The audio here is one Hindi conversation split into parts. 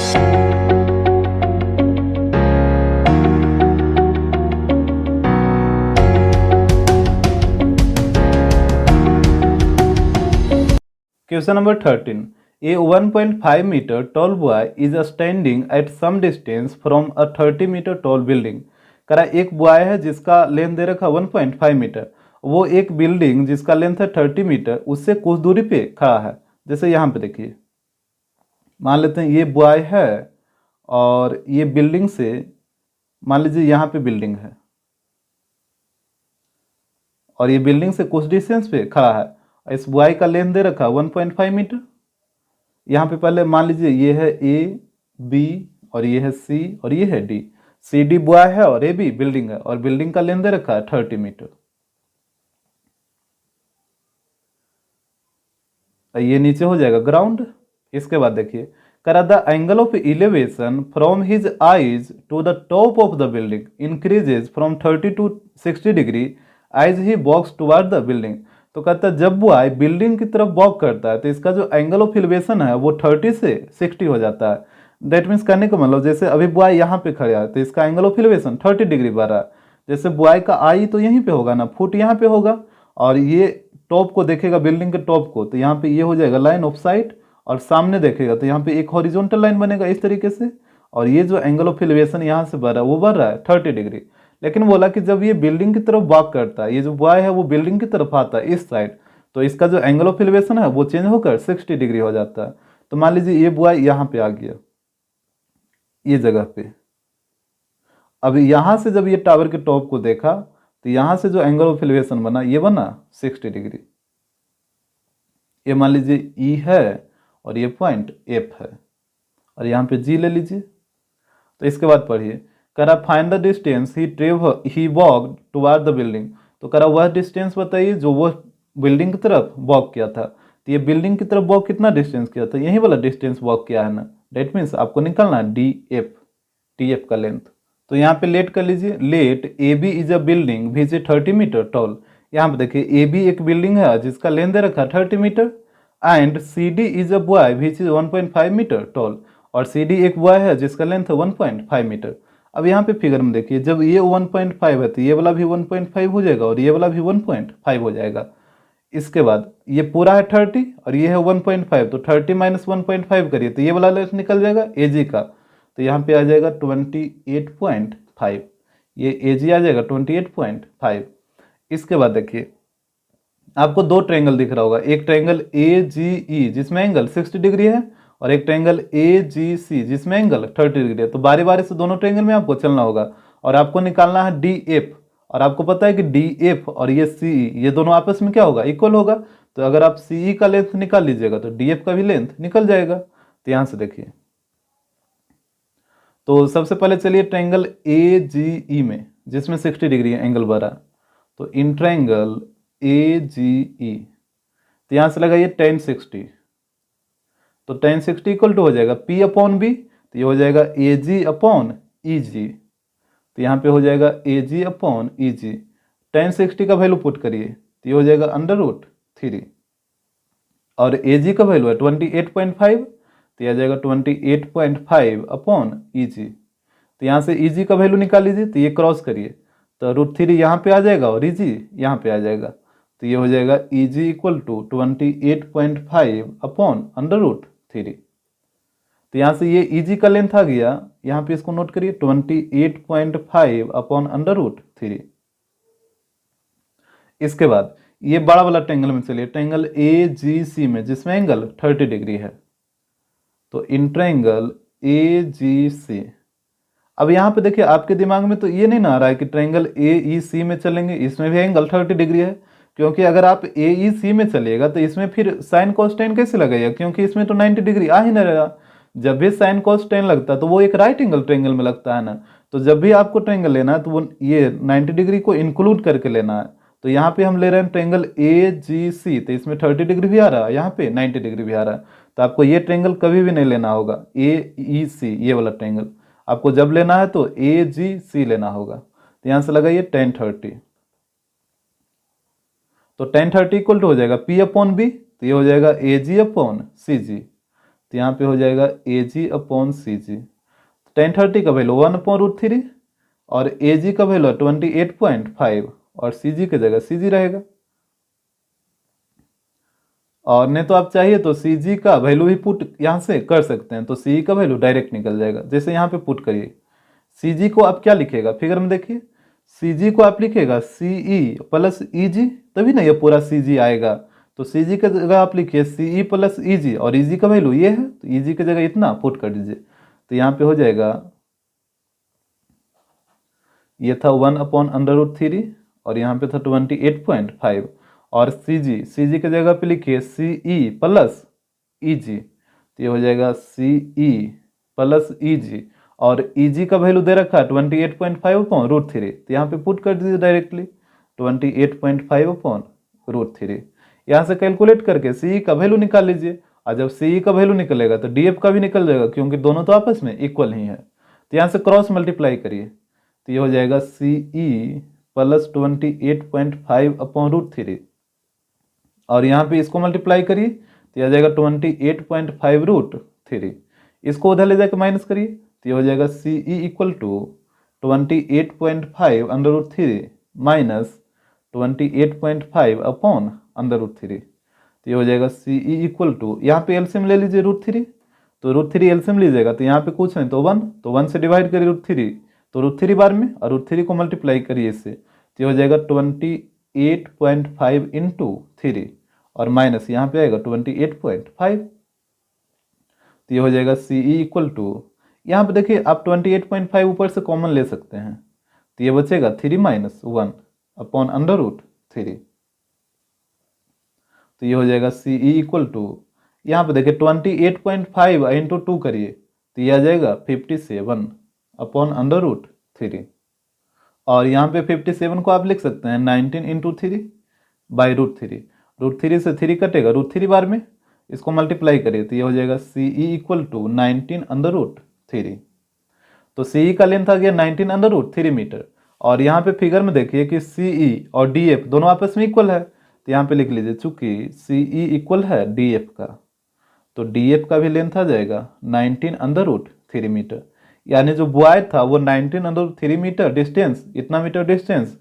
Question number 13. A 1.5 meter tall boy is standing at some distance from a 30 meter tall building. करा एक बॉय है जिसका लेंथ दे रखा 1.5 मीटर, वो एक बिल्डिंग जिसका लेंथ है 30 मीटर उससे कुछ दूरी पे खड़ा है। जैसे यहाँ पे देखिए, मान लेते हैं ये बॉय है और ये बिल्डिंग से, मान लीजिए यहाँ पे बिल्डिंग है और ये बिल्डिंग से कुछ डिस्टेंस पे खड़ा है। इस बॉय का लेंथ दे रखा 1.5 मीटर। यहाँ पे पहले मान लीजिए ये है ए बी और ये है सी और ये है डी। सी डी बॉय है और ए बी बिल्डिंग है और बिल्डिंग का लेंथ दे रखा है 30 मीटर। ये नीचे हो जाएगा ग्राउंड। इसके बाद देखिए, करा the angle of elevation from his eyes to the top of the building increases from 30 to 60 degree as he walks toward the building. तो कहता है जब बॉय बिल्डिंग की तरफ वॉक करता है तो इसका जो एंगल ऑफ इलेवेशन है वो 30 से 60 हो जाता है। दैट मीन्स कहने का मतलब, जैसे अभी बॉय यहाँ पे खड़ा है तो इसका एंगल ऑफ इलेवेशन 30 डिग्री बढ़ रहा है। जैसे बॉय का आई तो यहीं पे होगा ना, फुट यहाँ पे होगा और ये टॉप को देखेगा बिल्डिंग के टॉप को, तो यहाँ पे ये हो जाएगा लाइन ऑफ साइट और सामने देखेगा तो यहाँ पे एक हॉरिजॉन्टल लाइन बनेगा इस तरीके से। और ये जो एंगल ऑफ एलिवेशन यहाँ से बढ़ रहा है वो बढ़ रहा है 30 डिग्री। लेकिन बोला कि जब ये बिल्डिंग की तरफ वॉक करता है, ये जो बॉय है वो बिल्डिंग की तरफ आता है इस साइड, तो इसका जो एंगल ऑफ एलिवेशन है वो चेंज होकर 60 डिग्री हो जाता है। तो मान लीजिए ये बॉय यहाँ पे आ गया ये जगह पे। अब यहाँ से जब ये टावर के टॉप को देखा तो यहाँ से जो एंगल ऑफ एलिवेशन बना ये बना 60 डिग्री। ये मान लीजिए ई है और ये पॉइंट एफ है और यहाँ पे जी ले लीजिए। तो इसके बाद पढ़िए, करा find the distance he walk toward the building. तो करा वह डिस्टेंस बताइए जो वो बिल्डिंग की तरफ वॉक किया था। तो ये बिल्डिंग की तरफ वॉक कितना डिस्टेंस किया था, यही वाला डिस्टेंस वॉक किया है ना। डेट मीन्स आपको निकालना है डी एफ का लेंथ। तो यहाँ पे लेट कर लीजिए, let A B is a building which is 30 metre tall. यहाँ पे देखिए ए बी एक बिल्डिंग है जिसका लेंथ दे रखा 30 metre and C D is a boy which is 1.5 metre tall. और सी डी एक बॉय है जिसका लेंथ है 1.5 मीटर। अब यहाँ पे फिगर में देखिए, जब ये 1.5 है तो ये वाला भी 1.5 हो जाएगा और ये वाला भी 1.5 हो जाएगा। इसके बाद ये पूरा है 30 और ये है 1.5, तो 30 माइनस 1.5 करिए तो ये वाला लेंथ निकल जाएगा ए जी का। तो यहाँ पे आ जाएगा 28.5, ये ए जी आ जाएगा 28.5। इसके बाद देखिए आपको दो ट्रायंगल दिख रहा होगा, एक ट्रायंगल ए जी ई जिसमें एंगल 60 डिग्री है और एक ट्रायंगल ए जी सी जिसमें एंगल 30 डिग्री है। तो बारी बारी से दोनों ट्रायंगल में आपको चलना होगा और आपको निकालना है डी एफ। और आपको पता है कि डी एफ और ये सी ई ये दोनों आपस में क्या होगा, इक्वल होगा। तो अगर आप सी ई का लेंथ निकाल लीजिएगा तो डी एफ का भी लेंथ निकल जाएगा। तो यहाँ से देखिए, तो सबसे पहले चलिए ट्रायंगल ए जी ई में जिसमें 60 डिग्री एंगल बना, तो इन ट्रायंगल ए जी ई, तो यहाँ से लगाइए tan 60। तो tan 60 इक्वल टू हो जाएगा P अपॉन बी, तो ये हो जाएगा ए जी अपॉन ई जी। तो यहाँ पे हो जाएगा ए जी अपॉन ई जी। tan 60 का वैल्यू पुट करिए तो ये हो जाएगा √3 और ए जी का वैल्यू है 28.5, तो यह आ जाएगा 28.5 अपॉन ई जी। तो यहाँ से ई जी का वैल्यू निकाल लीजिए, तो ये क्रॉस करिए तो √3 यहाँ पे आ जाएगा और ई जी यहाँ पे आ जाएगा। तो ये हो जाएगा ई जी इक्वल टू 28.5 अपॉन √3। तो यहाँ से ये ई जी का लेंथ आ गया, यहाँ पे इसको नोट करिए 28.5 अपॉन √3। इसके बाद ये बड़ा वाला ट्रायंगल में चलिए, ट्रायंगल ए जी सी में जिसमें एंगल 30 डिग्री है। तो इन ट्रायंगल ए जी सी, अब यहाँ पे देखिए आपके दिमाग में तो ये नहीं ना आ रहा है कि ट्रायंगल ए ई सी में चलेंगे, इसमें भी एंगल 30 डिग्री है। क्योंकि अगर आप ए ई सी में चलिएगा तो इसमें फिर साइन कॉस टेन कैसे लगेगा, क्योंकि इसमें तो 90 डिग्री आ ही नहीं रहेगा। जब भी साइन कॉस टेन लगता है तो वो एक राइट एंगल ट्रायंगल में लगता है ना। तो जब भी आपको ट्रायंगल लेना है तो वो ये 90 डिग्री को इंक्लूड करके लेना है। तो यहाँ पे हम ले रहे हैं ट्रायंगल ए जी सी, तो इसमें 30 डिग्री भी आ रहा है, यहाँ पे 90 डिग्री भी आ रहा है। तो आपको ये ट्रायंगल कभी भी नहीं लेना होगा ए ई सी, ये वाला ट्रायंगल आपको जब लेना है तो ए जी सी लेना होगा। तो यहाँ से लगाइए tan 30, तो tan 30 इक्वल टू हो जाएगा P अपॉन बी, तो ये हो जाएगा ए जी अपॉन सी जी। तो यहाँ पे हो जाएगा AG/CG। tan 30 का वैल्यू 1/√3 और AG का वैल्यू 28.5 और CG की जगह CG रहेगा। और नहीं तो आप चाहिए तो CG का वैल्यू भी पुट यहाँ से कर सकते हैं, तो CE का वैल्यू डायरेक्ट निकल जाएगा। जैसे यहाँ पे पुट करिए, CG को आप क्या लिखेगा, फिगर में देखिए, CG को आप लिखेगा CE प्लस EG, तभी ना ये पूरा CG आएगा। तो CG की जगह आप लिखिए CE प्लस EG और EG का वैल्यू ये है, तो EG की जगह इतना पुट कर दीजिए। तो यहाँ पे हो जाएगा, ये था 1/√3 और यहाँ पे था 28.5 और CG की जगह पे लिखिए CE प्लस EG, तो ये हो जाएगा CE प्लस EG और EG का वैल्यू दे रखा है 28.5/√3, तो यहाँ पे पुट कर दीजिए डायरेक्टली 28.5/√3। यहाँ से कैलकुलेट करके CE का वैल्यू निकाल लीजिए, और जब CE का वैल्यू निकलेगा तो DF का भी निकल जाएगा, क्योंकि दोनों तो आपस में इक्वल ही है। तो यहाँ से क्रॉस मल्टीप्लाई करिए, तो ये हो जाएगा CE प्लस 28.5/√3 और यहाँ पे इसको मल्टीप्लाई करिए तो यह आ जाएगा 28.5√3। इसको उधर ले जाकर माइनस करिए तो ये हो जाएगा CE इक्वल टू 28.5/√3 माइनस 28.5/√3। तो ये हो जाएगा CE इक्वल टू, यहाँ पे एलसीएम ले लीजिए √3, तो √3 एलसीएम लीजिएगा तो यहाँ पे कुछ नहीं तो 1, तो 1 से डिवाइड करिए √3 तो √3 बार में, और √3 को मल्टीप्लाई करिए इससे, तो ये हो जाएगा 28.5 इंटू 3 और माइनस यहाँ पे आएगा 28.5। तो ये हो जाएगा CE इक्वल टू, यहाँ पे देखिए आप 28.5 ऊपर से कॉमन ले सकते हैं, तो ये बचेगा 3 - 1/√3। तो ये हो जाएगा CE इक्वल टू, यहाँ पे देखिए 28.5 इंटू 2 करिए तो ये आ जाएगा 57/√3 और यहाँ पे 57 को आप लिख सकते हैं 19 इंटू 3/√3। √3 से 3 कटेगा √3 बार में, इसको मल्टीप्लाई करिए तो ये हो जाएगा CE इक्वल टू 19/√3। तो CE का लेंथ आ गया 19/√3 मीटर। और यहाँ पे फिगर में देखिए कि CE और DF दोनों आपस में इक्वल है, तो यहाँ पे लिख लीजिए चूंकि CE इक्वल है DF का, तो DF का भी लेंथ आ जाएगा 19/√3 मीटर। यानी जो बॉय था वो 19/3 मीटर डिस्टेंस, इतना मीटर डिस्टेंस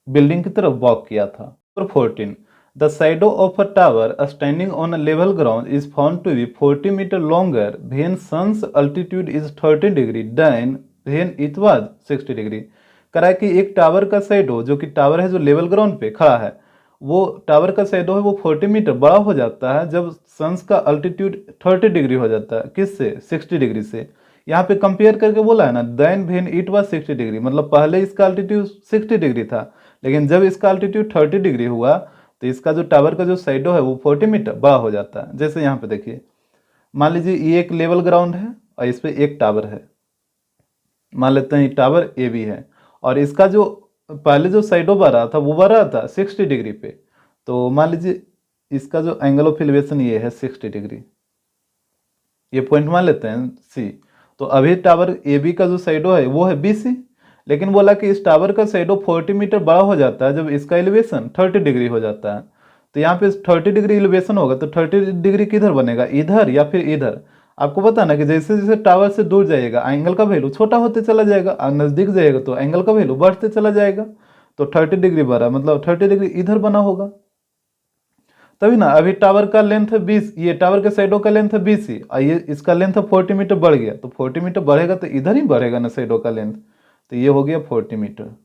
बिल्डिंग की तरफ वॉक किया था। Number 14, the shadow of a tower standing on a level ground is found to be 40 metre longer when sun's altitude is 30 degree then when it was 60 degree. करा कि एक टावर का शैडो, जो कि टावर है जो लेवल ग्राउंड पे खड़ा है, वो टावर का शैडो है वो 40 मीटर बड़ा हो जाता है जब सन्स का अल्टीट्यूड 30 डिग्री हो जाता है। किससे? 60 डिग्री से। यहाँ पे कंपेयर करके बोला है ना, then when it was 60 degree, मतलब पहले इसका अल्टीट्यूड 60 डिग्री था, लेकिन जब इसका अल्टीट्यूड 30 डिग्री हुआ तो इसका जो टावर का जो शैडो है वो 40 मीटर बड़ा हो जाता है। जैसे यहाँ पे देखिए, मान लीजिए ये एक लेवल ग्राउंड है और इस पे एक टावर है, मान लेते हैं टावर AB है, और इसका जो पहले जो शैडो बढ़ रहा था वो बढ़ रहा था 60 डिग्री पे। तो मान लीजिए इसका जो एंगल ऑफ एलिवेशन ये है 60 डिग्री, ये पॉइंट मान लेते हैं C। तो अभी टावर AB का जो शैडो है वो है BC, लेकिन बोला कि इस टावर का शैडो 40 मीटर बड़ा हो जाता है जब इसका एलिवेशन 30 डिग्री हो जाता है। तो यहाँ पे 30 डिग्री एलिवेशन होगा तो 30 डिग्री किधर बनेगा, इधर या फिर इधर। आपको पता ना कि जैसे जैसे टावर से दूर जाइएगा एंगल का वैल्यू छोटा होते चला जाएगा, और नजदीक जाएगा तो एंगल का वैल्यू बढ़ते चला जाएगा। तो 30 डिग्री बढ़ा मतलब 30 डिग्री इधर बना होगा, तभी ना। अभी टावर का लेंथ है 20, ये टावर के शैडो का लेंथ है 20 और ये इसका लेंथ है 40 मीटर बढ़ गया, तो 40 मीटर बढ़ेगा तो इधर ही बढ़ेगा ना शैडो का लेंथ, तो ये हो गया 40 मीटर।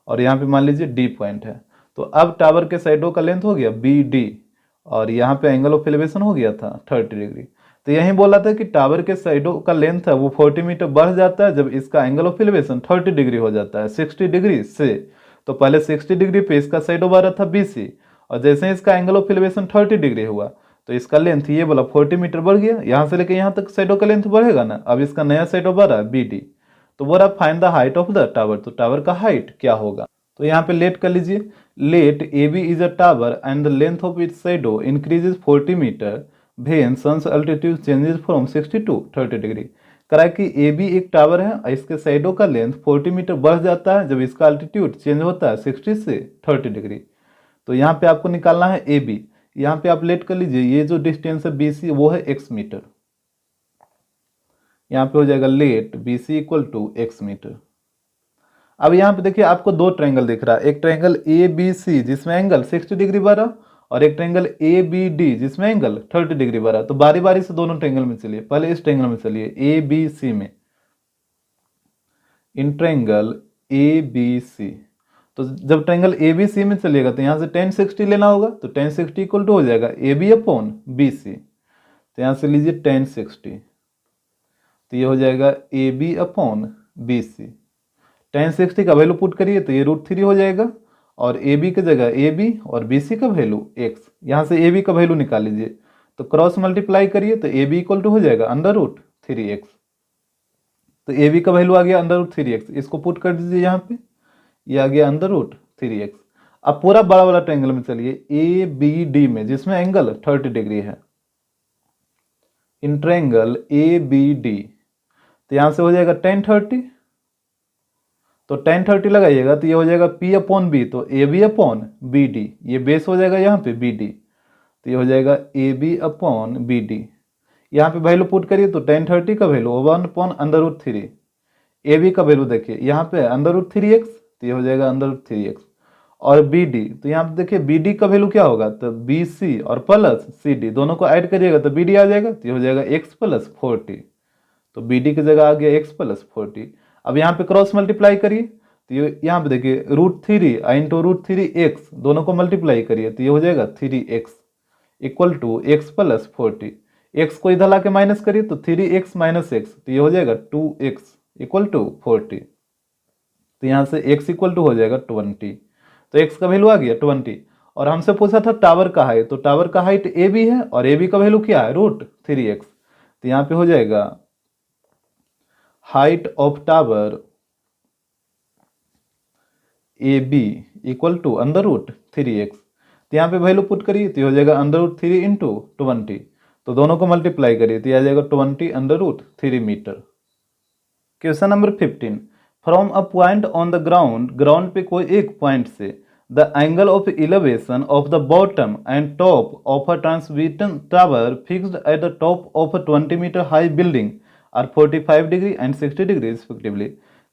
और यहाँ पे मान लीजिए D पॉइंट है, तो अब टावर के शैडो का लेंथ हो गया BD और यहाँ पे एंगल ऑफ एलिवेशन हो गया था 30 डिग्री। तो यही बोला था कि टावर के शैडो का लेंथ है वो 40 मीटर बढ़ जाता है जब इसका एंगल ऑफ एलिवेशन 30 डिग्री हो जाता है 60 डिग्री से। तो पहले 60 डिग्री पे इसका शैडो बढ़ रहा था BC, और जैसे ही इसका एंगल ऑफ एलिवेशन 30 डिग्री हुआ तो इसका लेंथ ये बोला 40 मीटर बढ़ गया, यहाँ से लेके यहाँ तक शैडो का लेंथ बढ़ेगा ना। अब इसका नया शैडो बढ़ रहा है BD, तो बोला find the height of the tower, तो टावर का हाइट क्या होगा। तो यहाँ पे लेट कर लीजिए, let AB is a tower and the length of its shadow increases 40 metre when sun's altitude changes from 60 to 30 degree. करा कि AB एक टावर है और इसके शैडो का लेंथ 40 मीटर बढ़ जाता है जब इसका अल्टीट्यूड चेंज होता है 60 से 30 डिग्री। तो यहाँ पे आपको निकालना है AB। यहाँ पे आप लेट कर लीजिए, ये जो डिस्टेंस है BC वो है x मीटर। यहाँ पे हो जाएगा let BC equal to x metre. अब यहाँ पे देखिए आपको दो ट्रायंगल दिख रहा है, एक ट्रायंगल ABC जिसमें एंगल 60 डिग्री बना और एक ट्रायंगल ABD जिसमें एंगल 30 डिग्री बना। तो बारी बारी से दोनों ट्रायंगल में चलिए, पहले इस ट्रायंगल में चलिए ABC में। इन ट्रायंगल ABC, तो जब ट्रायंगल ABC में चलिएगा तो यहाँ से tan 60 लेना होगा, तो tan 60 इक्वल टू हो जाएगा AB अपॉन BC। तो यहाँ से लीजिए tan 60, तो ये हो जाएगा AB अपॉन BC। tan 60 का वैल्यू पुट करिए तो ये √3 हो जाएगा, और AB की जगह AB और BC का वैल्यू x। यहाँ से AB का वैल्यू निकाल लीजिए, तो क्रॉस मल्टीप्लाई करिए तो AB इक्वल टू हो जाएगा √3x। तो AB का वैल्यू आ गया √3x, इसको पुट कर दीजिए यहाँ पे, ये आ गया √3x। अब पूरा बड़ा वाला ट्रायंगल में चलिए ABD में जिसमें एंगल 30 डिग्री है। इन ट्रायंगल ABD, तो यहाँ से हो जाएगा tan 30, तो tan 30 लगाइएगा तो ये हो जाएगा P अपॉन B, तो AB अपॉन BD, ये बेस हो जाएगा यहाँ पे BD, तो ये हो जाएगा AB अपॉन BD। यहाँ पे वैल्यू पुट करिए तो tan 30 का वैल्यू 1 अपॉन √3, AB का वैल्यू देखिए यहाँ पे √3x, तो ये हो जाएगा √3x, और BD, तो यहाँ पे देखिए BD का वैल्यू क्या होगा, तो BC और प्लस CD दोनों को ऐड करिएगा तो BD आ जाएगा, तो ये हो जाएगा x + 40, तो BD की जगह आ गया x + 40। अब यहाँ पे क्रॉस मल्टीप्लाई करिए तो ये यहाँ पे देखिए √3 इंटू √3x दोनों को मल्टीप्लाई करिए तो ये हो जाएगा 3x equal to x + 40। x को इधर ला के माइनस करिए तो 3x - x, तो ये हो जाएगा 2x इक्वल टू 40। तो यहाँ से x इक्वल टू हो जाएगा 20, तो x का वैल्यू आ गया 20। और हमसे पूछा था टावर का हाइट, तो टावर का हाइट AB है और AB का वैल्यू क्या है √3x, तो यहाँ पे हो जाएगा height of tower AB equal to √3x, तो यहाँ पे वैल्यू पुट करिए तो हो जाएगा √3 इंटू 20, तो दोनों को मल्टीप्लाई करिए तो आ जाएगा 20 √3 metre. Question number 15, from a point on the ground, ground पे कोई एक पॉइंट से the angle of elevation of the bottom and top of a transmission tower fixed at the top of a 20 metre high building are 45 degree and 60 degree respectively.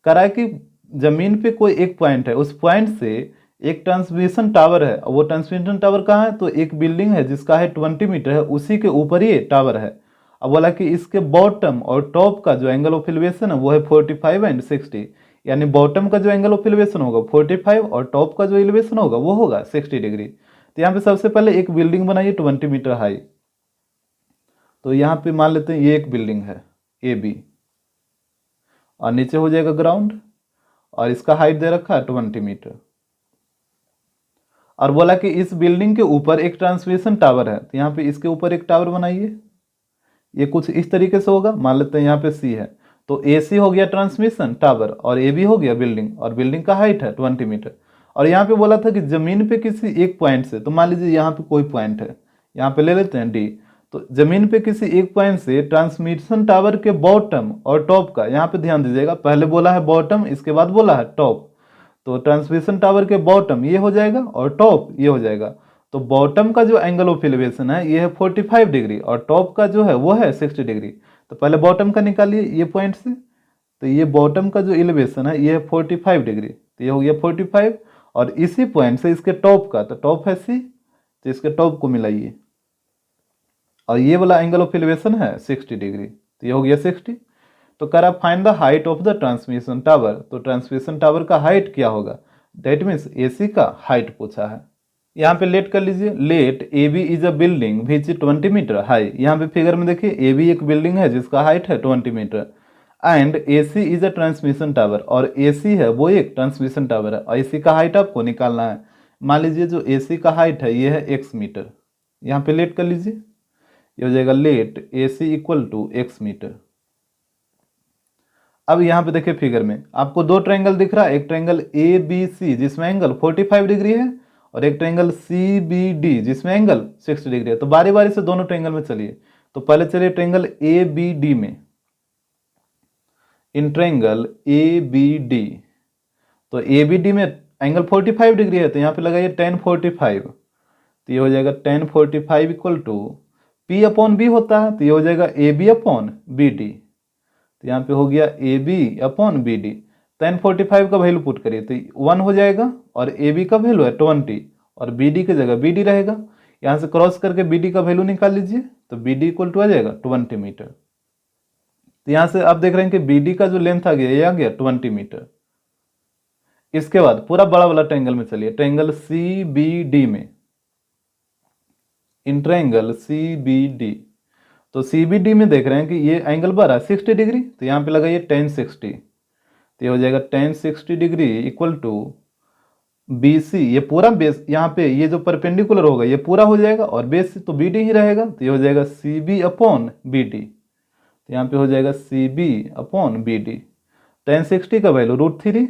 करा है कि जमीन पे कोई एक पॉइंट है, उस पॉइंट से एक ट्रांसमिशन टावर है, वो ट्रांसमिशन टावर कहाँ है, तो एक बिल्डिंग है जिसका हाइट 20 मीटर है, उसी के ऊपर ही टावर है। अब बोला कि इसके बॉटम और टॉप का जो एंगल ऑफ एलिवेशन है वो है 45 एंड 60, यानी बॉटम का जो एंगल ऑफ एलिवेशन होगा 45 और टॉप का जो एलिवेशन होगा वो होगा 60 डिग्री। तो यहाँ पे सबसे पहले एक बिल्डिंग बनाइए 20 मीटर हाई, तो यहाँ पे मान लेते हैं ये एक बिल्डिंग है AB, और नीचे हो जाएगा ग्राउंड, और इसका हाइट दे रखा है 20 मीटर। और बोला कि इस बिल्डिंग के ऊपर एक ट्रांसमिशन टावर है, तो यहाँ पे इसके ऊपर एक टावर बनाइए, ये कुछ इस तरीके से होगा। मान लेते हैं यहाँ पे C है, तो AC हो गया ट्रांसमिशन टावर और AB हो गया बिल्डिंग, और बिल्डिंग का हाइट है 20 मीटर। और यहाँ पे बोला था कि जमीन पे किसी एक पॉइंट से, तो मान लीजिए यहाँ पे कोई पॉइंट है, यहाँ पे ले लेते हैं D, तो जमीन पे किसी एक पॉइंट से ट्रांसमिशन टावर के बॉटम और टॉप का, यहाँ पे ध्यान दीजिएगा, पहले बोला है बॉटम, इसके बाद बोला है टॉप, तो ट्रांसमिशन टावर के बॉटम ये हो जाएगा और टॉप ये हो जाएगा। तो बॉटम का जो एंगल ऑफ एलिवेशन है ये है 45 डिग्री और टॉप का जो है वो है 60 डिग्री। तो पहले बॉटम का निकालिए ये पॉइंट से, तो ये बॉटम का जो एलिवेशन है ये है 45 डिग्री, तो ये हो गया 45, और इसी पॉइंट से इसके टॉप का, तो टॉप है C, तो इसके टॉप को मिलाइए, और ये वाला एंगल ऑफ एलिवेशन है 60 डिग्री, तो ये हो गया 60। तो करा find the height of the transmission tower, तो ट्रांसमिशन टावर का हाइट क्या होगा, दैट मीन्स AC का हाइट पूछा है। यहाँ पे लेट कर लीजिए, let AB is a building which 20 metre high. यहाँ पे फिगर में देखिए AB एक बिल्डिंग है जिसका हाइट है 20 metre, and AC is a transmission tower, और AC है वो एक ट्रांसमिशन टावर है, और AC का हाइट आपको निकालना है। मान लीजिए जो AC का हाइट है ये है x मीटर, यहाँ पे लेट कर लीजिए, ये हो जाएगा let AC equal to x metre. अब यहाँ पे देखिए फिगर में आपको दो ट्रायंगल दिख रहा है, एक ट्रायंगल ABC जिसमें एंगल 45 डिग्री है, और एक ट्रायंगल CBD जिसमें एंगल 60 डिग्री है। तो बारी बारी से दोनों ट्रायंगल में चलिए, तो पहले चलिए ट्रायंगल ABD में। इन ट्रायंगल ABD, तो ABD में एंगल 45 डिग्री है, तो यहाँ पे लगाइए tan 45, तो ये हो जाएगा tan 45 equal to P upon B होता है, तो ये हो जाएगा AB अपॉन बी डी। तो यहाँ पे हो गया AB upon B D. tan 45 का वैल्यू पुट करिए तो 1 हो जाएगा, और AB का वैल्यू है 20, और BD की जगह BD रहेगा। यहाँ से क्रॉस करके BD का वैल्यू निकाल लीजिए, तो BD इक्वल टू आ जाएगा 20 मीटर। तो यहाँ से आप देख रहे हैं कि BD का जो लेंथ आ गया ये आ गया 20 मीटर। इसके बाद पूरा बड़ा वाला ट्रायंगल में चलिए, ट्रायंगल CBD में, इन ट्रायंगल CBD, तो CBD में देख रहे हैं कि ये एंगल बढ़ रहा है 60 डिग्री, तो यहाँ पे लगाइए tan 60, तो ये हो जाएगा tan 60 degree equal to BC, ये पूरा बेस यहाँ पे ये जो परपेंडिकुलर होगा ये पूरा हो जाएगा, और बेस तो BD ही रहेगा, तो ये हो जाएगा CB अपॉन BD। तो यहाँ पे हो जाएगा CB अपॉन BD। tan 60 का वैल्यू √3,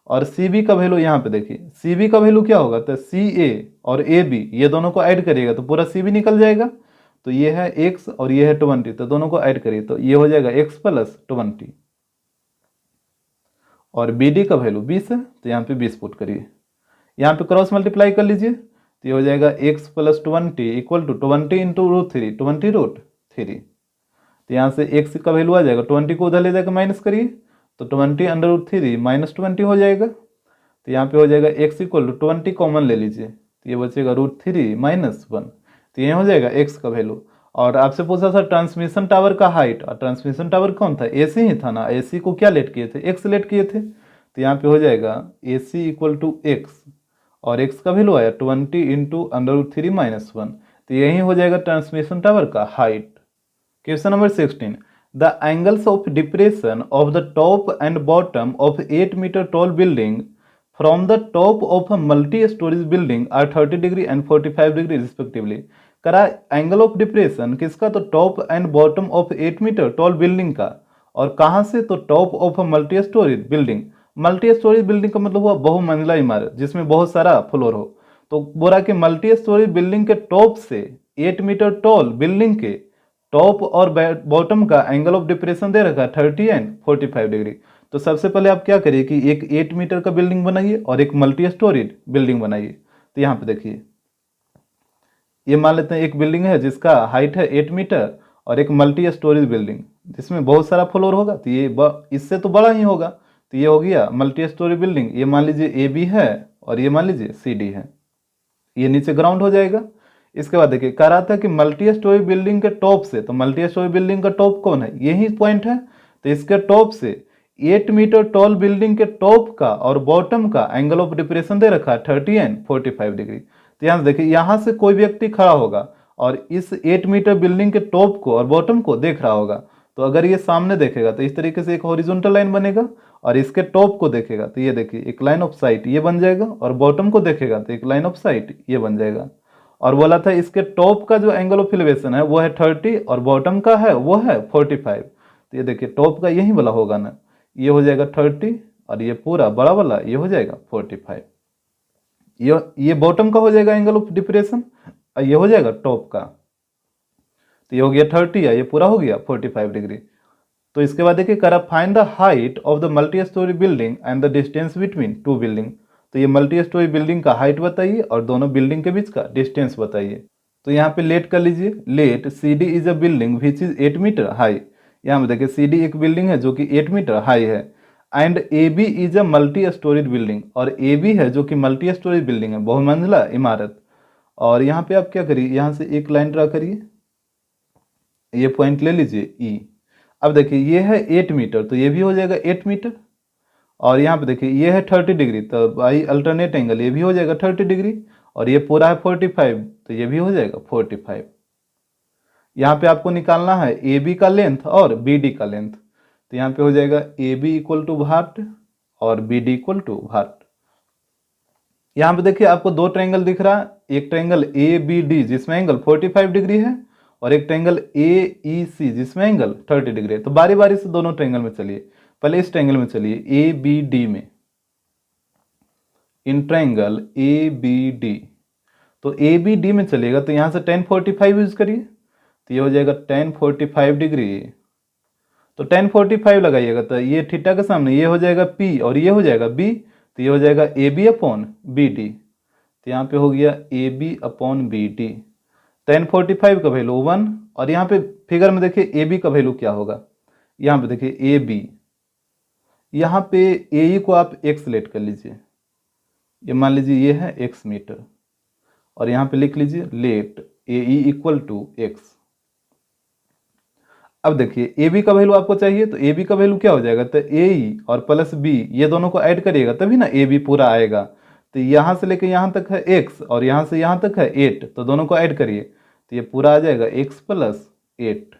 और CB का वैल्यू यहाँ पे देखिए, CB का वैल्यू क्या होगा, तो CA और AB ये दोनों को ऐड करिएगा तो पूरा CB निकल जाएगा। तो ये है x और ये है 20, तो दोनों को ऐड करिए तो ये हो जाएगा x प्लस 20, और BD का वैल्यू 20 है, तो यहाँ पे 20 पुट करिए। यहाँ पे क्रॉस मल्टीप्लाई कर लीजिए, तो ये हो जाएगा x plus 20 equal to 20 into √3, 20√3। तो यहाँ से x का वैल्यू आ जाएगा, 20 को उधर ले जाकर माइनस करिए, तो 20 अंडर √3 माइनस 20 हो जाएगा। तो यहाँ पे हो जाएगा x इक्वल टू 20 कॉमन ले लीजिए, तो ये बचेगा √3 माइनस 1, तो ये हो जाएगा x का वैल्यू। और आपसे पूछा था ट्रांसमिशन टावर का हाइट, और ट्रांसमिशन टावर कौन था, AC ही था ना, AC को क्या लेट किए थे, x लेट किए थे। तो यहाँ पे हो जाएगा AC इक्वल टू x, और x का वैल्यू आया 20 इंटू अंडर √3 माइनस 1, तो यही हो जाएगा ट्रांसमिशन टावर का height. Question number 16, the angles of depression of the top and bottom of 8 metre tall building from the top of a multi storage building are 30 degree and 45 degree respectively. करा एंगल ऑफ डिप्रेशन किसका, तो top and bottom of 8 metre tall building का, और कहाँ से, तो top of a multi storage building. Multi storage building का मतलब हुआ बहुमंजिला इमारत जिसमें बहुत सारा फ्लोर हो। तो बोला कि मल्टी स्टोरेज बिल्डिंग के टॉप से 8 मीटर टॉल बिल्डिंग के टॉप और बॉटम का एंगल ऑफ डिप्रेशन दे रखा है 30 एंड 45 डिग्री। तो सबसे पहले आप क्या करिए कि एक 8 मीटर का बिल्डिंग बनाइए और एक मल्टी स्टोरेज बिल्डिंग बनाइए। तो यहाँ पे देखिए, ये मान लेते हैं एक बिल्डिंग है जिसका हाइट है 8 मीटर, और एक मल्टी स्टोरेज बिल्डिंग जिसमें बहुत सारा फ्लोर होगा, तो ये इससे तो बड़ा ही होगा। तो ये हो गया मल्टी स्टोरी बिल्डिंग, ये मान लीजिए AB है और ये मान लीजिए CD है, ये नीचे ग्राउंड हो जाएगा। इसके बाद देखिए कह रहा था कि मल्टी स्टोरी बिल्डिंग के टॉप से, तो मल्टी स्टोरी बिल्डिंग का टॉप कौन है, यही पॉइंट है। तो इसके टॉप से 8 मीटर टॉल बिल्डिंग के टॉप का और बॉटम का एंगल ऑफ डिप्रेशन दे रखा है 30 एंड 45 डिग्री। तो यहाँ देखिए, यहाँ से कोई व्यक्ति खड़ा होगा और इस 8 मीटर बिल्डिंग के टॉप को और बॉटम को देख रहा होगा, तो अगर ये सामने देखेगा तो इस तरीके से एक हॉरिजॉन्टल लाइन बनेगा, और इसके टॉप को देखेगा तो ये देखिए एक लाइन ऑफ साइट ये बन जाएगा, और बॉटम को देखेगा तो एक लाइन ऑफ साइट ये बन जाएगा। और बोला था इसके टॉप का जो एंगल ऑफ एलिवेशन है वो है 30 और बॉटम का है वो है 45। तो ये देखिए टॉप का यही वाला होगा ना, ये हो जाएगा 30 और ये पूरा बड़ा वाला ये हो जाएगा 45। ये बॉटम का हो जाएगा एंगल ऑफ डिप्रेशन, और ये हो जाएगा टॉप का, तो ये हो गया 30 है, ये पूरा हो गया 45 डिग्री। तो इसके बाद देखिए करा find the height of the multi storey building and the distance between two building. तो ये मल्टी स्टोरी बिल्डिंग का हाइट बताइए और दोनों बिल्डिंग के बीच का डिस्टेंस बताइए। तो यहाँ पे लेट कर लीजिए, let CD is a building which is 8 metre high. यहाँ पे देखिए CD एक बिल्डिंग है जो कि 8 मीटर हाई है, and AB is a multi storage building, और AB है जो कि मल्टी स्टोरेज बिल्डिंग है, बहुमंजिला इमारत। और यहाँ पे आप क्या करिए, यहाँ से एक लाइन ड्रा करिए, ये पॉइंट ले लीजिए E। अब देखिए ये है 8 मीटर, तो ये भी हो जाएगा 8 मीटर, और यहाँ पे देखिए ये है 30 डिग्री, तो बाई अल्टरनेट एंगल ये भी हो जाएगा 30 डिग्री, और ये पूरा है 45, तो ये भी हो जाएगा 45। यहाँ पे आपको निकालना है AB का लेंथ और BD का लेंथ। तो यहाँ पे हो जाएगा AB इक्वल टू भाट और BD इक्वल टू भाट। यहाँ पे देखिए आपको दो ट्रायंगल दिख रहा है, एक ट्रायंगल ABD जिसमें एंगल 45 डिग्री है, और एक ट्रायंगल AEC जिसमें एंगल 30 डिग्री है। तो बारी बारी से दोनों ट्रायंगल में चलिए, पहले इस ट्रायंगल में चलिए ABD में, इन ट्रायंगल ABD, तो ABD में चलिएगा तो यहाँ से tan 45 यूज करिए, तो ये हो जाएगा tan 45 डिग्री। तो tan 45 लगाइएगा तो ये थीटा के सामने ये हो जाएगा P और ये हो जाएगा B, तो ये हो जाएगा AB अपॉन BD। तो यहाँ पे हो गया A B upon B D. tan 45 का वैल्यू 1, और यहाँ पे फिगर में देखिए ए बी का वैल्यू क्या होगा। यहाँ पे देखिए ए बी, यहाँ पे ए ई को आप x लेट कर लीजिए, ये मान लीजिए ये है x मीटर, और यहाँ पे लिख लीजिए let A E equal to x। अब देखिए ए बी का वैल्यू आपको चाहिए, तो ए बी का वैल्यू क्या हो जाएगा, तो ए ई और प्लस बी ये दोनों को ऐड करिएगा तभी ना ए बी पूरा आएगा। तो यहाँ से लेके यहाँ तक है x, और यहाँ से यहाँ तक है 8, तो दोनों को ऐड करिए तो ये पूरा आ जाएगा x प्लस 8।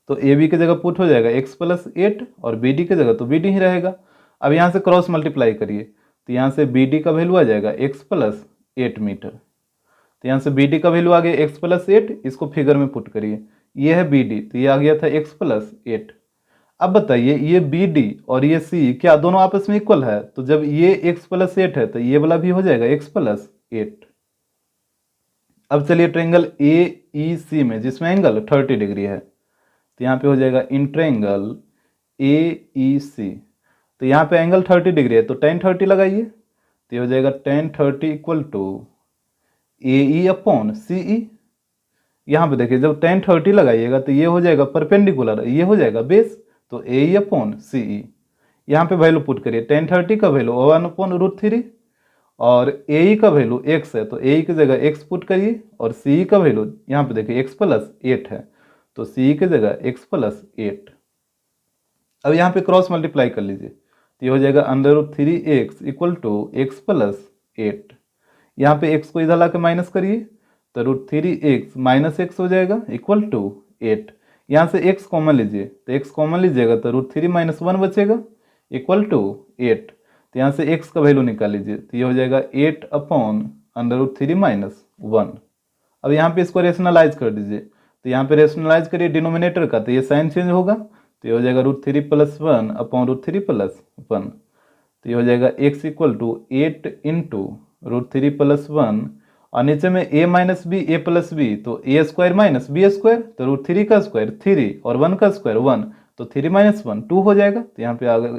तो ए बी की जगह पुट हो जाएगा x प्लस 8, और बी डी की जगह तो बी डी ही रहेगा। अब यहाँ से क्रॉस मल्टीप्लाई करिए, तो यहाँ से बी डी का वैल्यू आ जाएगा x प्लस 8 मीटर। तो यहाँ से बी डी का वैल्यू आ गया x प्लस 8, इसको फिगर में पुट करिए, ये है बी डी, तो ये आ गया था x प्लस 8। अब बताइए ये बी डी और ये सी क्या दोनों आपस में इक्वल है, तो जब ये x प्लस 8 है तो ये वाला भी हो जाएगा x प्लस 8। अब चलिए ट्रायंगल ए ई सी में जिसमें एंगल 30 डिग्री है, तो यहाँ पे हो जाएगा इन ट्रायंगल ए ई सी, तो यहाँ पे एंगल 30 डिग्री है तो tan 30 लगाइए, तो ये हो जाएगा tan 30 equal to A E upon C E. यहाँ पे देखिए जब tan 30 लगाइएगा तो ये हो जाएगा परपेंडिकुलर, ये हो जाएगा बेस, तो ए ई अपॉन सी ई। यहाँ पे वैल्यू पुट करिए, tan 30 का वैल्यू 1/√3, और ए ई का वैल्यू x है तो ए ई की जगह x पुट करिए, और सी ई का वैल्यू यहाँ पे देखिए x प्लस 8 है तो सी ई की जगह x प्लस 8। अब यहाँ पे क्रॉस मल्टीप्लाई कर लीजिए, तो ये हो जाएगा √3x equal to x plus 8। यहाँ पे x को इधर ला के माइनस करिए, तो √3x माइनस x हो जाएगा इक्वल टू 8। यहाँ से x कॉमन लीजिए, तो x कॉमन लीजिएगा तो √3 माइनस 1 बचेगा इक्वल टू 8। तो यहाँ से x का वैल्यू निकाल लीजिए, तो ये हो जाएगा 8 अपॉन √3 माइनस 1। अब यहाँ पे इसको रेशनलाइज कर दीजिए, तो यहाँ पे रेशनलाइज करिए डिनोमिनेटर का, तो ये साइन चेंज होगा, तो ये हो जाएगा √3 प्लस 1 अपॉन √3 प्लस 1। तो ये हो जाएगा x equal to 8 into √3 plus 1, और नीचे में a minus b a plus b, तो a square minus b square, तो √3 का स्क्वायर 3 और 1 का स्क्वायर 1, तो 3 माइनस 1 2 हो जाएगा। तो यहाँ पे आ गया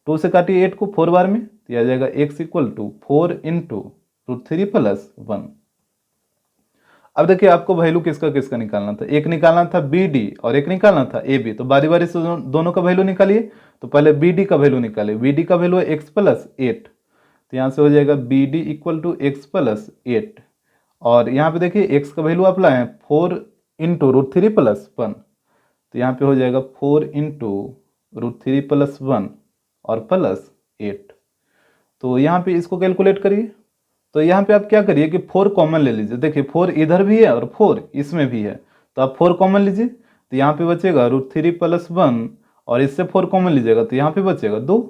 2 से काटिए 8 को 4 बार में, तो आ जाएगा x equal to 4 into √3 plus 1। अब देखिए आपको वैल्यू किसका किसका निकालना था, एक निकालना था बी डी और एक निकालना था ए बी, तो बारी बारी से दोनों का वैल्यू निकालिए। तो पहले बी डी का वैल्यू निकालिए, बी डी का वैल्यू है x प्लस 8, तो यहाँ से हो जाएगा B D equal to x plus 8, और यहाँ पे देखिए x का वैल्यू आप लाए हैं 4 इंटू √3 प्लस 1, तो यहाँ पे हो जाएगा 4 इंटू √3 प्लस 1 और प्लस 8। तो यहाँ पे इसको कैलकुलेट करिए, तो यहाँ पे आप क्या करिए कि 4 कॉमन ले लीजिए, देखिए 4 इधर भी है और 4 इसमें भी है, तो आप 4 कॉमन लीजिए, तो यहाँ पे बचेगा √3 प्लस 1, और इससे 4 कॉमन लीजिएगा तो यहाँ पे बचेगा 2।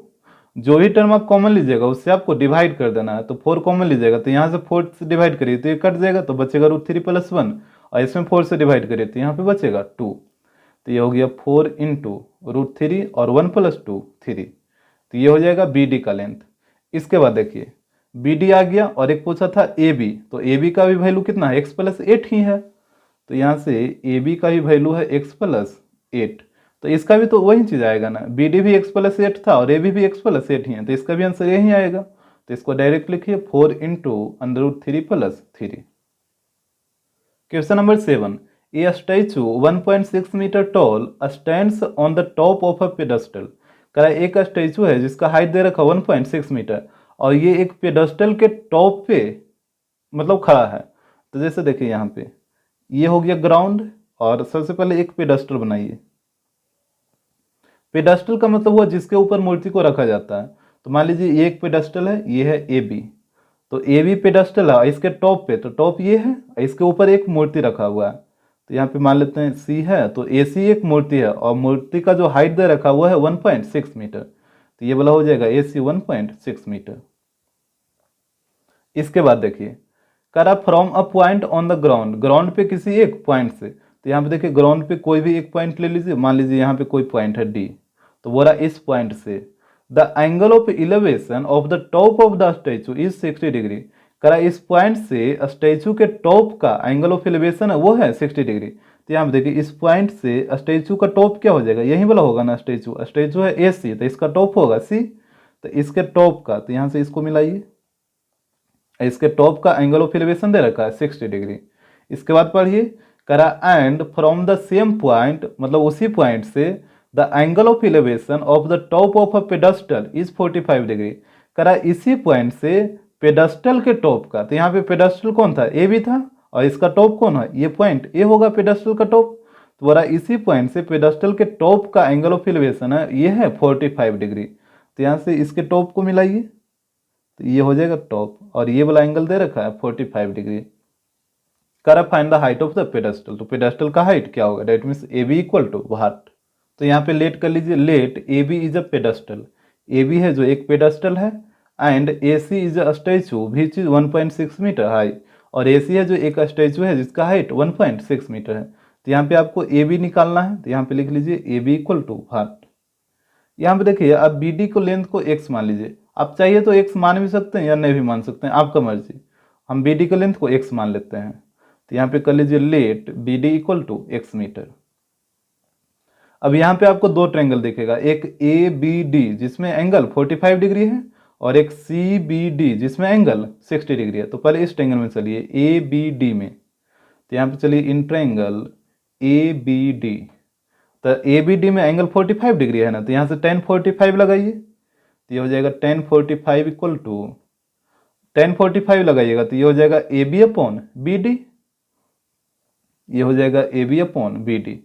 जो भी टर्म आप कॉमन लीजिएगा उससे आपको डिवाइड कर देना है, तो 4 कॉमन लीजिएगा तो यहाँ से 4 से डिवाइड करिए तो ये कट जाएगा, तो बचेगा √3 प्लस 1, और इसमें 4 से डिवाइड करिए तो यहाँ पे बचेगा 2। तो ये हो गया 4 इंटू √3 और 1 प्लस 2 3, तो ये हो जाएगा बी डी का लेंथ। इसके बाद देखिए बी डी आ गया, और एक पूछा था ए बी, तो ए बी का भी वैल्यू कितना है x प्लस 8 ही है, तो यहाँ से ए बी का भी वैल्यू है x प्लस 8, तो इसका भी तो वही चीज़ आएगा ना, बी डी भी x प्लस 8 था और ए बी भी x प्लस 8 ही है, तो इसका भी आंसर यही आएगा। तो इसको डायरेक्ट लिखिए 4 into √3 plus 3। Question number 7, a statue 1.6 metre tall stands on the top of a pedestal. कह एक स्टैचू है जिसका हाइट दे रखा 1.6 मीटर, और ये एक पेडेस्टल के टॉप पे मतलब खड़ा है। तो जैसे देखिए यहाँ पे ये हो गया ग्राउंड, और सबसे पहले एक पेडेस्टल बनाइए। पेडेस्टल का मतलब हुआ जिसके ऊपर मूर्ति को रखा जाता है, तो मान लीजिए ये एक पेडेस्टल है, ये है ए बी, तो ए बी पेडेस्टल है, इसके टॉप पे, तो टॉप ये है, इसके ऊपर एक मूर्ति रखा हुआ है, तो यहाँ पे मान लेते हैं सी है, तो ए सी एक मूर्ति है, और मूर्ति का जो हाइट दे रखा हुआ है 1.6 मीटर, तो ये वाला हो जाएगा ए सी 1.6 मीटर। इसके बाद देखिए करा from a point on the ground, ground पे किसी एक पॉइंट से, तो यहाँ पे देखिए ग्राउंड पे कोई भी एक पॉइंट ले लीजिए, मान लीजिए यहाँ पे कोई पॉइंट है डी, तो बोला इस पॉइंट से the angle of elevation of the top of the statue is 60 degree. करा इस पॉइंट से स्टैचू के टॉप का एंगल ऑफ इलेवेशन है वो है 60 डिग्री। तो यहाँ पे देखिए इस पॉइंट से स्टैचू का टॉप क्या हो जाएगा, यही वाला होगा ना, स्टैचू है ए सी, तो इसका टॉप होगा सी, तो इसके टॉप का, तो यहाँ से इसको मिलाइए, इसके टॉप का एंगल ऑफ एलिवेशन दे रखा है 60 डिग्री। इसके बाद पढ़िए, करा and from the same point, मतलब उसी पॉइंट से the angle of elevation of the top of a pedestal is 45 degree. करा इसी पॉइंट से पेडस्टल के टॉप का, तो यहाँ पे पेडस्टल कौन था, ए भी था, और इसका टॉप कौन है, ये पॉइंट ए होगा पेडस्टल का टॉप। तो बोला इसी पॉइंट से पेडस्टल के टॉप का एंगल ऑफ एलिवेशन है, ये है 45 डिग्री। तो यहाँ से इसके टॉप को मिलाइए, तो ये हो जाएगा टॉप, और ये वाला एंगल दे रखा है 45 डिग्री। करा find the height of the pedestal, तो पेडस्टल का हाइट क्या होगा, that means A B equal to what. तो यहाँ पे लेट कर लीजिए, let A B is a pedestal, A B है जो एक पेडस्टल है, and A C is a statue which is 1.6 metre high, और ए सी है जो एक स्टैचू है जिसका हाइट 1.6 मीटर है। तो यहाँ पे आपको ए बी निकालना है, तो यहाँ पे लिख लीजिए A B equal to what. यहाँ पे देखिए, आप बी डी को लेंथ को एक्स मान लीजिए, आप चाहिए तो एक्स मान भी सकते हैं या नहीं भी मान सकते हैं, आपका मर्जी। हम बी डी के लेंथ को एक्स मान लेते हैं, तो यहाँ पे कर लीजिए let B D equal to x metre. अब यहाँ पे आपको दो ट्रायंगल दिखेगा, एक ए बी डी जिसमें एंगल 45 डिग्री है, और एक सी बी डी जिसमें एंगल 60 डिग्री है। तो पहले इस ट्रायंगल में चलिए ए बी डी में, तो यहाँ पे चलिए in triangle A B D, तो ए बी डी में एंगल 45 डिग्री है ना, तो यहाँ से tan 45 लगाइए, तो ये हो जाएगा tan 45 इक्वल टू tan 45 लगाइएगा, तो ये हो जाएगा A B upon B D, ये हो जाएगा A B upon B D.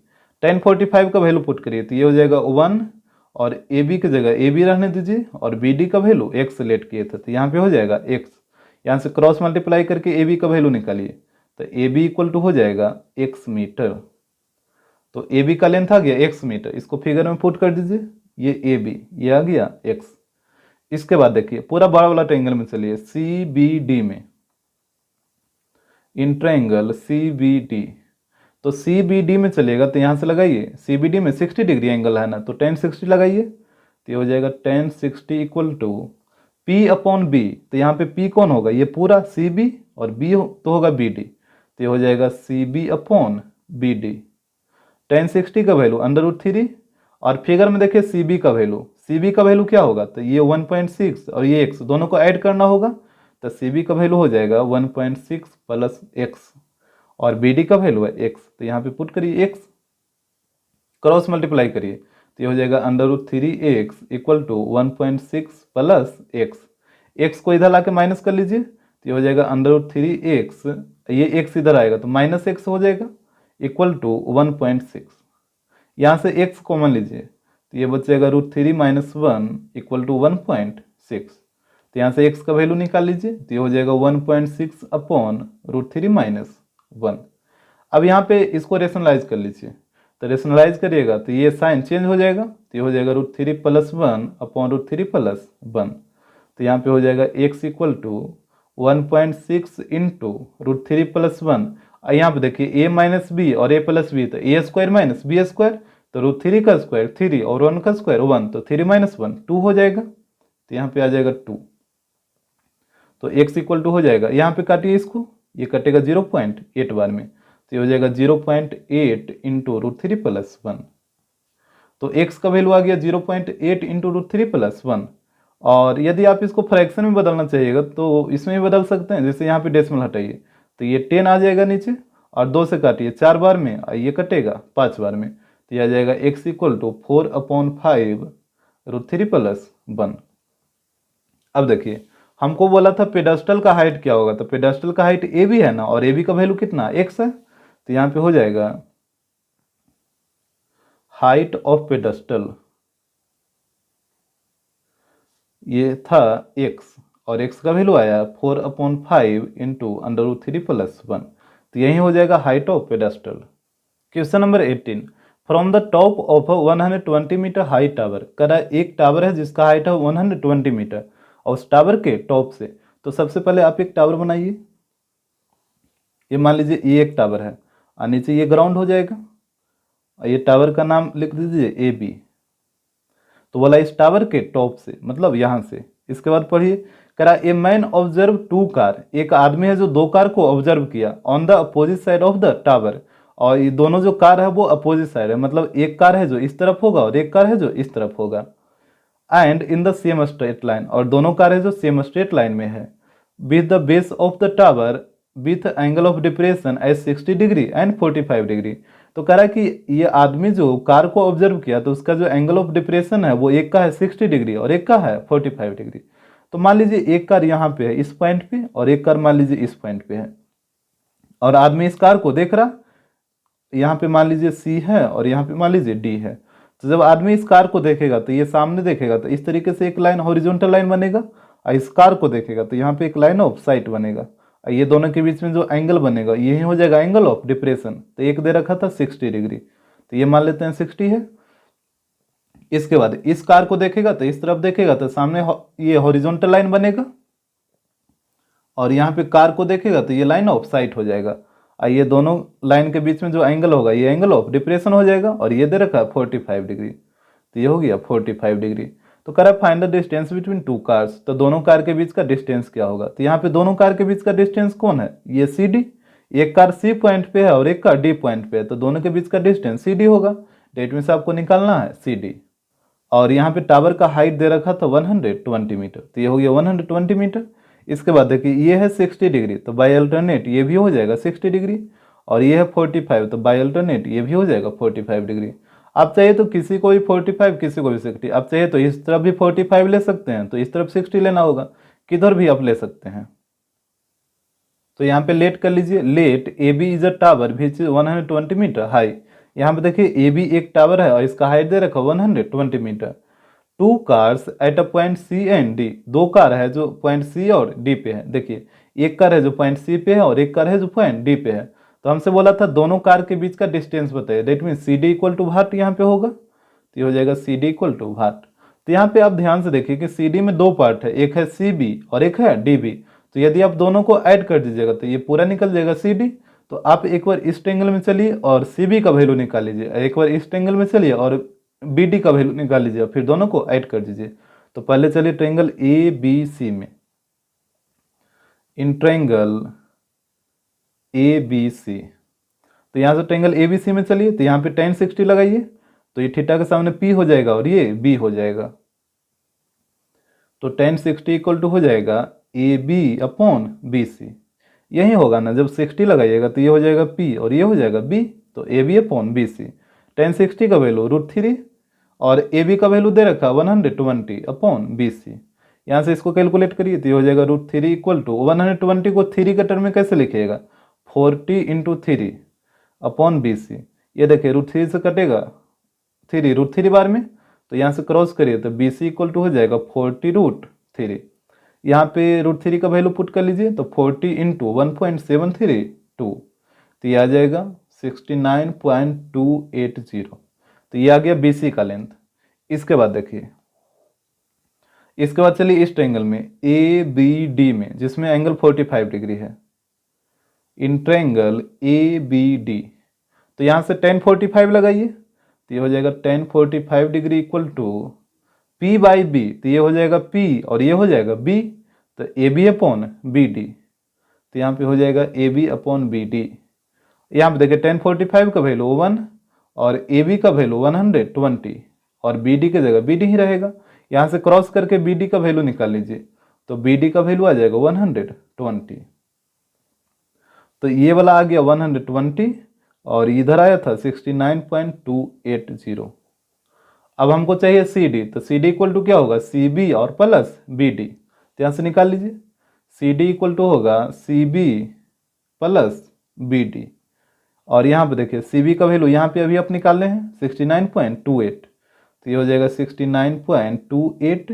tan 45 का वैल्यू पुट करिए, तो ये हो जाएगा 1, और ए बी की जगह ए बी रहने दीजिए, और बी डी का वैल्यू x लेट किए थे, तो यहाँ पे हो जाएगा x। यहाँ से क्रॉस मल्टीप्लाई करके ए बी का वैल्यू निकालिए, तो ए बी इक्वल टू हो जाएगा x मीटर। तो ए बी का लेंथ आ गया x मीटर, इसको फिगर में पुट कर दीजिए, ये ए बी, ये आ गया x। इसके बाद देखिए पूरा बड़ा वाला ट्रायंगल में चलिए सी बी डी में, in triangle C B D, तो सी बी डी में चलेगा, तो यहाँ से लगाइए, सी बी डी में 60 डिग्री एंगल है ना, तो tan 60 लगाइए, तो ये हो जाएगा tan 60 equal to P upon B. तो यहाँ पे P कौन होगा, ये पूरा सी बी, और B तो होगा बी डी, तो ये हो जाएगा C B upon B D. tan 60 का वैल्यू √3, और फिगर में देखिए सी बी का वैल्यू, सी बी का वैल्यू क्या होगा, तो ये 1.6 और ये x दोनों को ऐड करना होगा, तो सी बी का वैल्यू हो जाएगा 1.6 प्लस x, और बी डी का वैल्यू है x, तो यहाँ पे पुट करिए x, क्रॉस मल्टीप्लाई करिए, तो ये हो जाएगा √3x equal to 1.6 plus x, x को इधर लाके माइनस कर लीजिए, तो ये हो जाएगा √3x, ये x इधर आएगा तो माइनस x हो जाएगा, इक्वल टू 1.6। यहाँ से x कॉमन लीजिए, तो ये बचेगा √3 माइनस 1 इक्वल टू 1.6। तो यहाँ से x का वैल्यू निकाल लीजिए, तो ये हो जाएगा 1.6 अपॉन √3 माइनस 1। अब यहाँ पे इसको रेशनलाइज कर लीजिए, तो रेशनलाइज करिएगा तो ये साइन चेंज हो जाएगा, तो ये हो जाएगा √3 प्लस 1 अपॉन √3 प्लस 1। तो यहाँ पे हो जाएगा x equal to 1.6 into √3 plus 1। यहाँ पे देखिए a माइनस बी और a प्लस बी, तो a square minus b square, तो √3 का स्क्वायर 3 और 1 का स्क्वायर 1, तो 3 माइनस 1 2 हो जाएगा, तो यहाँ पे आ जाएगा 2। तो x इक्वल टू हो जाएगा, यहाँ पे काटिए इसको, ये कटेगा 0.8 बार में, तो ये हो जाएगा 0.8 इंटू √3 प्लस 1। तो x का वैल्यू आ गया 0.8 इंटू √3 प्लस 1। और यदि आप इसको फ्रैक्शन में बदलना चाहिएगा तो इसमें भी बदल सकते हैं, जैसे यहाँ पे डेसिमल हटाइए, तो ये 10 आ जाएगा नीचे, और 2 से काटिए 4 बार में, और ये कटेगा 5 बार में, तो ये आ जाएगा x इक्वल टू 4/5 √3 प्लस 1। अब देखिए हमको बोला था पेडस्टल का हाइट क्या होगा, तो पेडस्टल का हाइट ए बी है ना, और ए बी का वैल्यू कितना x है, तो यहाँ पे हो जाएगा हाइट ऑफ पेडस्टल, ये था x, और x का वैल्यू आया 4/5 इंटू √3 प्लस 1, तो यही हो जाएगा height of pedestal. Question number 18, from the top of 120 metre high tower, करा एक टावर है जिसका हाइट है 120 मीटर, और उस टावर के टॉप से, तो सबसे पहले आप एक टावर बनाइए, ये मान लीजिए ये एक टावर है, और नीचे ये ग्राउंड हो जाएगा, और ये टावर का नाम लिख दीजिए ए बी। तो बोला इस टावर के टॉप से, मतलब यहाँ से। इसके बाद पढ़िए, करा ए मैन ऑब्जर्व 2 कार, एक आदमी है जो 2 कार को ऑब्जर्व किया on the opposite side of the tower, और ये दोनों जो कार है वो अपोजिट साइड है, मतलब एक कार है जो इस तरफ होगा और एक कार है जो इस तरफ होगा, and in the same straight line, और दोनों कार है जो सेम स्ट्रेट लाइन में है। with the base of the tower with angle of depression as 60 degree and 45 degree. तो कह रहा है कि ये आदमी जो कार को ऑब्जर्व किया तो उसका जो एंगल ऑफ डिप्रेशन है वो एक का है 60 डिग्री और एक का है 45 डिग्री। तो मान लीजिए एक कार यहाँ पे है इस पॉइंट पे और एक कार मान लीजिए इस पॉइंट पे है, और आदमी इस कार को देख रहा, यहाँ पे मान लीजिए सी है और यहाँ पे मान लीजिए डी है। तो जब आदमी इस कार को देखेगा तो ये सामने देखेगा तो इस तरीके से एक लाइन हॉरिजॉन्टल लाइन बनेगा, और इस कार को देखेगा तो यहाँ पे एक लाइन ऑफ साइट बनेगा, और ये दोनों के बीच में जो एंगल बनेगा यही हो जाएगा एंगल ऑफ डिप्रेशन। तो एक दे रखा था 60 डिग्री, तो ये मान लेते हैं 60 है। इसके बाद इस कार को देखेगा तो इस तरफ देखेगा तो सामने ये हॉरिजॉन्टल लाइन बनेगा, और यहाँ पे कार को देखेगा तो ये लाइन ऑफ साइट हो जाएगा, और ये दोनों लाइन के बीच में जो एंगल होगा ये एंगल ऑफ डिप्रेशन हो जाएगा, और ये दे रखा है 45 डिग्री, तो ये हो गया 45 डिग्री। तो कह रहा है find the distance between two cars, तो दोनों कार के बीच का डिस्टेंस क्या होगा। तो यहाँ पे दोनों कार के बीच का डिस्टेंस कौन है, ये सी डी, एक कार सी पॉइंट पे है और एक कार डी पॉइंट पे है, तो दोनों के बीच का डिस्टेंस सी डी होगा। डेट में से आपको निकालना है सी डी, और यहाँ पे टावर का हाइट दे रखा था 120 मीटर, तो ये हो गया 120 मीटर। इसके बाद देखिए ये है 60 डिग्री, तो बाई अल्टरनेट ये भी हो जाएगा 60 डिग्री, और ये है 45, तो बाई अल्टरनेट ये भी हो जाएगा 45 डिग्री। आप चाहिए तो किसी को भी 45 किसी को भी 60, आप चाहिए तो इस तरफ भी 45 ले सकते हैं, तो इस तरफ 60 लेना होगा, किधर भी आप ले सकते हैं। तो यहाँ पे लेट कर लीजिए, let A B is a tower which is 120 metre high. यहाँ पे देखिए ए बी एक टावर है और इसका हाइट दे रखा 120 metre. Two cars at a point C and D, दो कार है जो पॉइंट सी और डी पे है। देखिए एक कार है जो पॉइंट सी पे है और एक कार है जो पॉइंट डी पे है। तो हमसे बोला था दोनों कार के बीच का डिस्टेंस बताइए, that mean C D equal to what यहाँ पे होगा, तो ये हो जाएगा C D equal to what. तो यहाँ पे आप ध्यान से देखिए कि सी डी में दो पार्ट है, एक है सी बी और एक है डी बी। तो यदि आप दोनों को ऐड कर दीजिएगा तो ये पूरा निकल जाएगा सी डी। तो आप एक बार इस ट्रायंगल में चलिए और सी बी का वैल्यू निकाल लीजिए, एक बार इस ट्रायंगल में चलिए और बी डी का वैल्यू निकाल लीजिए, फिर दोनों को ऐड कर दीजिए। तो पहले चलिए ट्रायंगल ए बी सी में, in triangle A B C, तो यहाँ से ट्रायंगल ए बी सी में चलिए, तो यहाँ पे tan 60 लगाइए, तो ये थीटा के सामने P हो जाएगा और ये B हो जाएगा। तो tan 60 इक्वल टू हो जाएगा A B upon B C, यही होगा ना, जब 60 लगाइएगा तो ये हो जाएगा P और ये हो जाएगा B, तो A B upon B C. tan 60 का वैल्यू √3 और ए बी का वैल्यू दे रखा 120 अपॉन बी सी। यहाँ से इसको कैलकुलेट करिए तो ये हो जाएगा √3 इक्वल टू 120 को 3 के टर्म में कैसे लिखिएगा, 40 इंटू 3 अपॉन बी सी। ये देखिए √3 से कटेगा 3 √3 बार में, तो यहाँ से क्रॉस करिए तो बी सी इक्वल टू हो जाएगा 40√3। यहाँ पे √3 का वैल्यू पुट कर लीजिए, तो 40 इंटू 1.732, तो ये आ जाएगा 69.280। तो ये आ गया बी सी का लेंथ। इसके बाद देखिए, इसके बाद चलिए इस ट्रायंगल में ए बी डी में जिसमें एंगल 45 डिग्री है, in triangle A B D, तो यहाँ से tan 45 लगाइए, तो ये हो जाएगा tan 45 degree equal to P by B, तो ये हो जाएगा P और ये हो जाएगा B, तो A B upon B D, तो यहाँ पे हो जाएगा A B upon B D. यहाँ पे देखिए tan 45 का वैल्यू 1 और ए बी का वैल्यू 120 और बी डी की जगह बी डी ही रहेगा। यहाँ से क्रॉस करके बी डी का वैल्यू निकाल लीजिए, तो बी डी का वैल्यू आ जाएगा 120। तो ये वाला आ गया 120 और इधर आया था 69.280। अब हमको चाहिए सी डी, तो सी डी इक्वल टू क्या होगा, सी बी और प्लस बी डी, तो यहाँ से निकाल लीजिए। सी डी इक्वल टू होगा C B plus B D, और यहाँ पे देखिए सी बी का वैल्यू यहाँ पे अभी आप निकालने हैं 69.28, तो ये हो जाएगा 69.28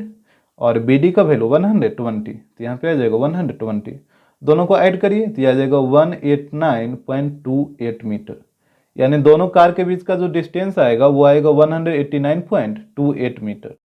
और बी डी का वैल्यू 120, तो यहाँ पे आ जाएगा 120। दोनों को ऐड करिए तो ये आ जाएगा 189.28 मीटर, यानी दोनों कार के बीच का जो डिस्टेंस आएगा वो आएगा 189.28 मीटर।